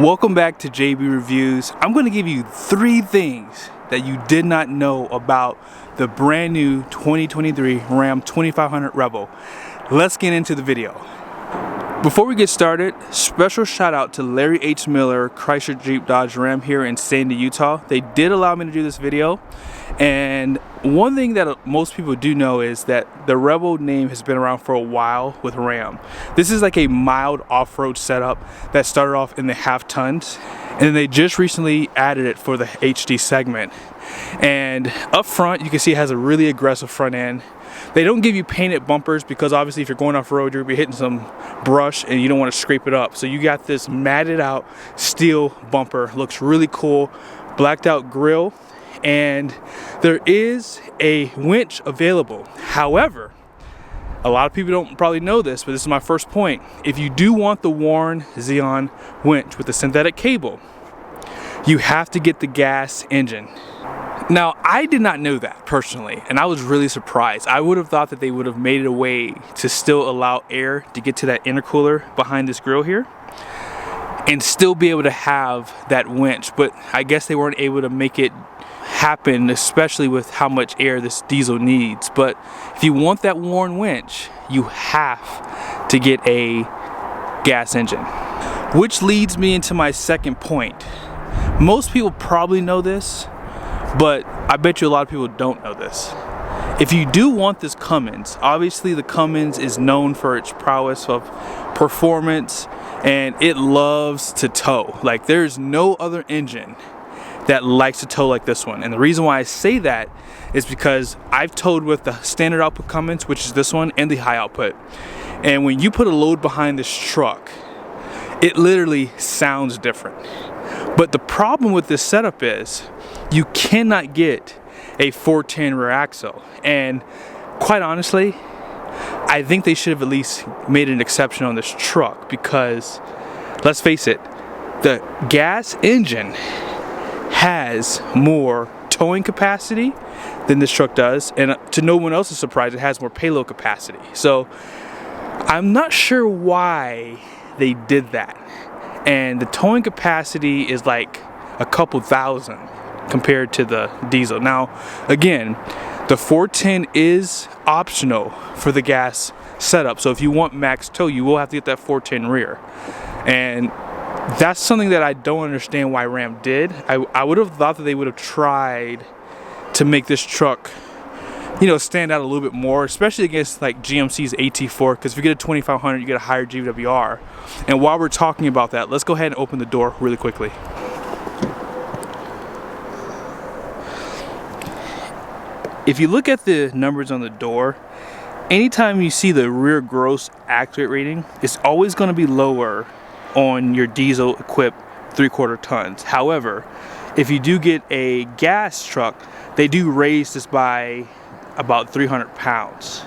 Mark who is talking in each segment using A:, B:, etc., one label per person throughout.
A: Welcome back to JB Reviews. I'm going to give you 3 things that you did not know about the brand new 2023 Ram 2500 Rebel. Let's get into the video. Before we get started, special shout out to Larry H. Miller, Chrysler Jeep Dodge Ram here in Sandy, Utah. They did allow me to do this video. And one thing that most people do know is that the Rebel name has been around for a while with Ram. This is like a mild off-road setup that started off in the half tons, and they just recently added it for the HD segment. And up front, you can see it has a really aggressive front end. They don't give you painted bumpers because obviously if you're going off-road, you're gonna be hitting some brush and you don't want to scrape it up. So you got this matted out steel bumper. Looks really cool. Blacked out grille. And there is a winch available. However, a lot of people don't probably know this, but this is my first point. If you do want the Warn Xeon winch with the synthetic cable, you have to get the gas engine. Now, I did not know that personally, and I was really surprised. I would have thought that they would have made it a way to still allow air to get to that intercooler behind this grill here and still be able to have that winch, but I guess they weren't able to make it happen, especially with how much air this diesel needs. But if you want that Warn winch, you have to get a gas engine. Which leads me into my second point. Most people probably know this, but I bet you a lot of people don't know this. If you do want this Cummins, obviously the Cummins is known for its prowess of performance, and it loves to tow. Like, there's no other engine that likes to tow like this one. And the reason why I say that is because I've towed with the standard output Cummins, which is this one, and the high output. And when you put a load behind this truck, it literally sounds different. But the problem with this setup is you cannot get a 410 rear axle. And quite honestly, I think they should have at least made an exception on this truck because, let's face it, the gas engine has more towing capacity than this truck does, and to no one else's surprise, it has more payload capacity. So I'm not sure why they did that. And the towing capacity is like a couple thousand compared to the diesel. Now, again, the 410 is optional for the gas setup. So if you want max tow, you will have to get that 410 rear. And that's something that I don't understand why Ram did. I would have thought that they would have tried to make this truck, you know, stand out a little bit more, especially against like GMC's AT4, because if you get a 2500, you get a higher GWR. And while we're talking about that, let's go ahead and open the door really quickly. If you look at the numbers on the door, anytime you see the rear gross actuate rating, it's always going to be lower on your diesel equipped 3/4 tons. However, if you do get a gas truck, they do raise this by about 300 pounds.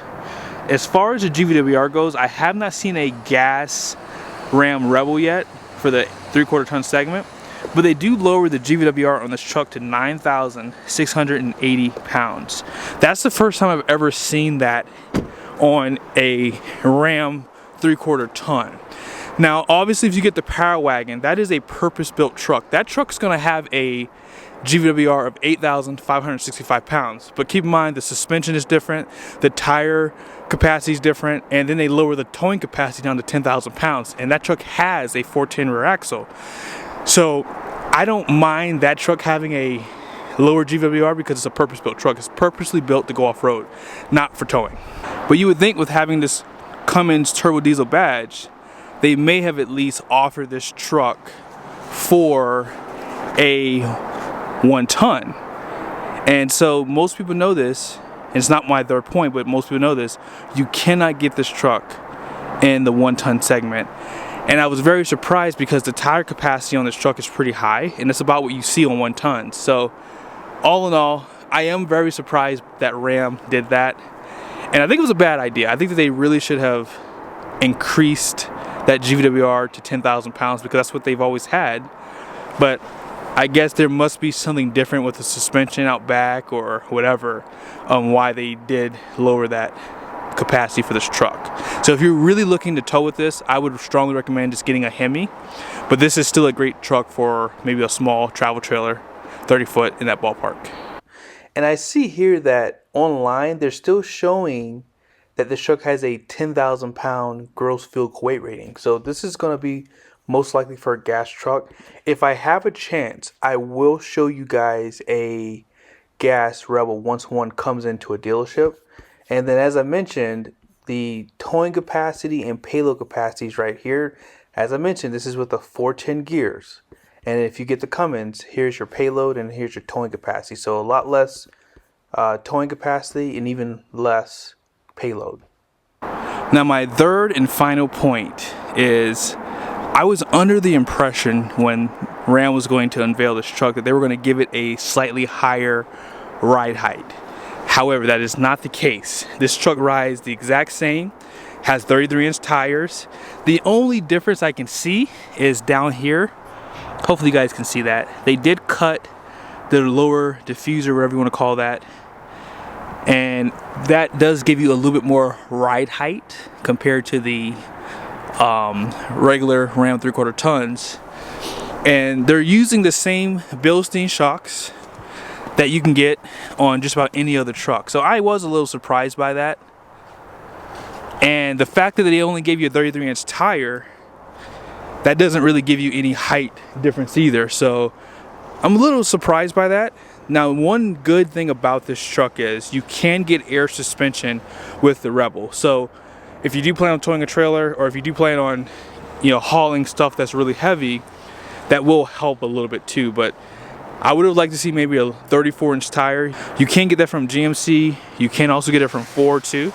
A: As far as the GVWR goes, I have not seen a gas Ram Rebel yet for the 3/4 ton segment, but they do lower the GVWR on this truck to 9,680 pounds. That's the first time I've ever seen that on a Ram 3/4 ton. Now, obviously, if you get the Power Wagon, that is a purpose-built truck. That truck's gonna have a GVWR of 8,565 pounds. But keep in mind, the suspension is different, the tire capacity is different, and then they lower the towing capacity down to 10,000 pounds. And that truck has a 410 rear axle. So I don't mind that truck having a lower GWR because it's a purpose-built truck. It's purposely built to go off-road, not for towing. But you would think with having this Cummins turbo diesel badge, they may have at least offered this truck for a 1 ton. And so most people know this, and it's not my third point, but most people know this, you cannot get this truck in the 1 ton segment. And I was very surprised because the tire capacity on this truck is pretty high, and it's about what you see on 1 ton. So all in all, I am very surprised that Ram did that. And I think it was a bad idea. I think that they really should have increased that GVWR to 10,000 pounds because that's what they've always had. But I guess there must be something different with the suspension out back or whatever why they did lower that capacity for this truck. So if you're really looking to tow with this, I would strongly recommend just getting a Hemi. But this is still a great truck for maybe a small travel trailer, 30 foot, in that ballpark. And I see here that online they're still showing that this truck has a 10,000 pound gross fuel weight rating. So this is going to be most likely for a gas truck. If I have a chance, I will show you guys a gas Rebel once one comes into a dealership. And then, as I mentioned, the towing capacity and payload capacity is right here. As I mentioned, this is with the 410 gears. And if you get the Cummins, here's your payload and here's your towing capacity. So a lot less towing capacity and even less payload. Now my third and final point is, I was under the impression when Ram was going to unveil this truck that they were going to give it a slightly higher ride height. However, that is not the case. This truck rides the exact same, has 33-inch tires. The only difference I can see is down here. Hopefully you guys can see that. They did cut the lower diffuser, whatever you want to call that. And that does give you a little bit more ride height compared to the regular Ram 3/4 tons. And they're using the same Bilstein shocks that you can get on just about any other truck. So I was a little surprised by that. And the fact that they only gave you a 33-inch tire, that doesn't really give you any height difference either. So I'm a little surprised by that. Now, one good thing about this truck is you can get air suspension with the Rebel. So if you do plan on towing a trailer, or if you do plan on, hauling stuff that's really heavy, that will help a little bit too. But I would have liked to see maybe a 34-inch tire. You can get that from GMC. You can also get it from Ford too.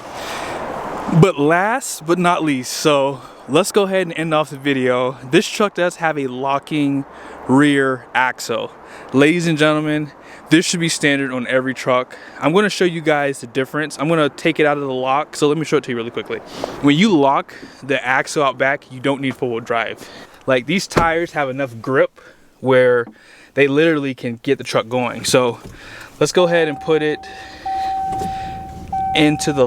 A: But last but not least, so let's go ahead and end off the video. This truck does have a locking rear axle. Ladies and gentlemen, this should be standard on every truck. I'm going to show you guys the difference. I'm going to take it out of the lock. So let me show it to you really quickly. When you lock the axle out back, you don't need four-wheel drive. Like, these tires have enough grip where they literally can get the truck going. So let's go ahead and put it into the,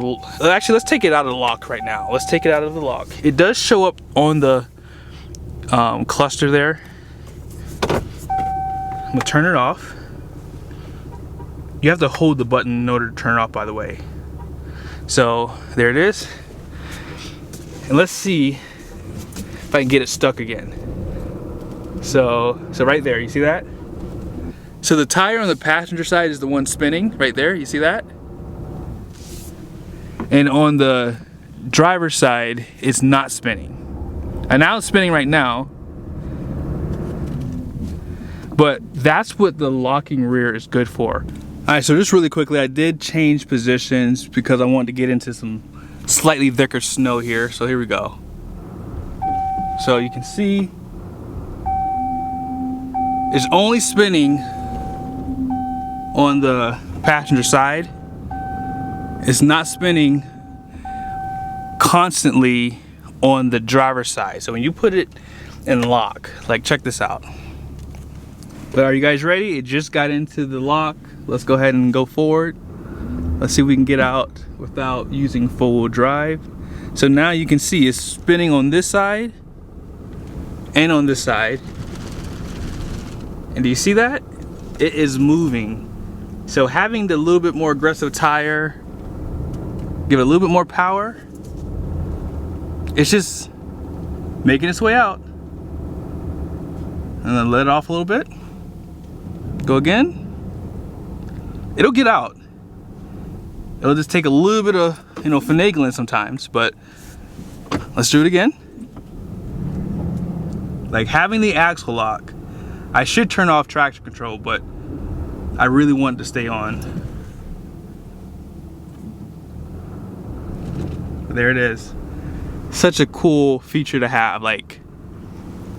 A: actually let's take it out of the lock right now. Let's take it out of the lock. It does show up on the cluster there. I'm gonna turn it off. You have to hold the button in order to turn it off, by the way. So there it is. And let's see if I can get it stuck again. So right there, you see that? So the tire on the passenger side is the one spinning right there, you see that? And on the driver's side, it's not spinning. And now it's spinning right now. But that's what the locking rear is good for. Alright, so just really quickly, I did change positions because I wanted to get into some slightly thicker snow here. So here we go. So you can see it's only spinning on the passenger side. It's not spinning constantly on the driver's side. So when you put it in lock, like, check this out. But are you guys ready? It just got into the lock. Let's go ahead and go forward. Let's see if we can get out without using full drive. So now you can see it's spinning on this side and on this side. And do you see that? It is moving. So having the little bit more aggressive tire, give it a little bit more power, it's just making its way out. And then let it off a little bit. Go again. It'll get out. It'll just take a little bit of, finagling sometimes, but let's do it again. Like, having the axle lock, I should turn off traction control, but I really want it to stay on. There it is. Such a cool feature to have. Like,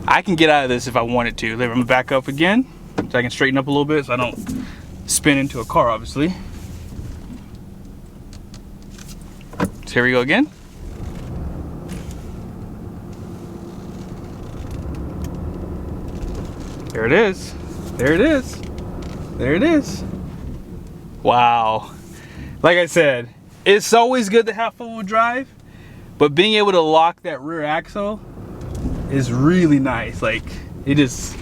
A: I can get out of this if I wanted to. I'm gonna back up again so I can straighten up a little bit so I don't spin into a car, obviously. So here we go again. There it is. There it is. There it is. Wow. Like I said, It's always good to have four-wheel drive, but being able to lock that rear axle is really nice. Like, it just,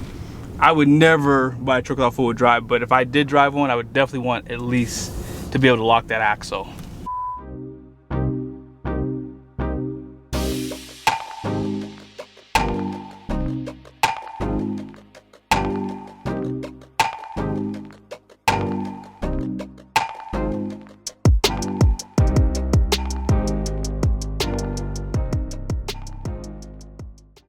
A: I would never buy a truck without four-wheel drive, but if I did drive one, I would definitely want at least to be able to lock that axle.